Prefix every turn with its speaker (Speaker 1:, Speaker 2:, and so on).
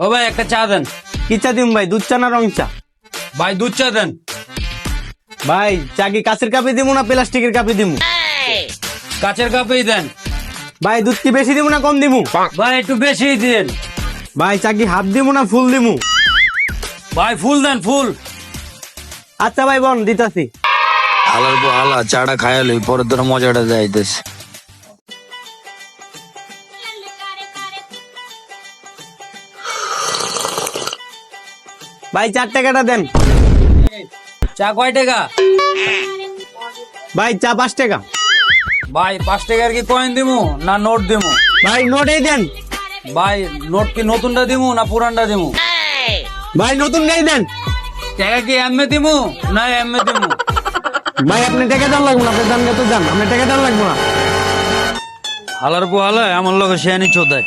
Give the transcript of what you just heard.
Speaker 1: ও ভাই একটা চা দেন।
Speaker 2: কি চা দিম ভাই, দুধ চা না রং চা?
Speaker 1: ভাই দুধ চা দেন।
Speaker 2: ভাই চা কি কাঁচের কাপে দিমু না প্লাস্টিকের কাপে দিমু?
Speaker 1: কাচের কাপেই দেন।
Speaker 2: ভাই দুধ কি বেশি দিমু না কম দিমু?
Speaker 1: ভাই একটু বেশি দেন।
Speaker 2: ভাই চা কি হাফ দিমু না ফুল দিমু?
Speaker 1: ভাই ফুল দেন, ফুল।
Speaker 2: আচ্ছা ভাই বোন দিতাছি।
Speaker 3: হালার পর হালা চাটা খায়ালি পরে তোর মজাটা যাইতেছে।
Speaker 2: ভাই 4 টাকাটা দেন।
Speaker 1: চা কয় টাকা?
Speaker 2: ভাই চা 5 টাকা।
Speaker 1: ভাই 5 টাকার কি কয়েন দিমু না নোট দিমু?
Speaker 2: ভাই নোটেই দেন।
Speaker 1: ভাই নোট কি নতুনটা দিমু না পুরানটা দিমু?
Speaker 2: ভাই নতুন নেই দেন।
Speaker 1: টাকা কি এমএ দিমু না এমএ দিমু?
Speaker 2: ভাই আপনি টাকা দেন লাগবো না, আপনি দাম কত যান, আপনি টাকা দেন লাগবো না।
Speaker 1: হালার পর হালা আমার লগে শেয়ানি চোদায়।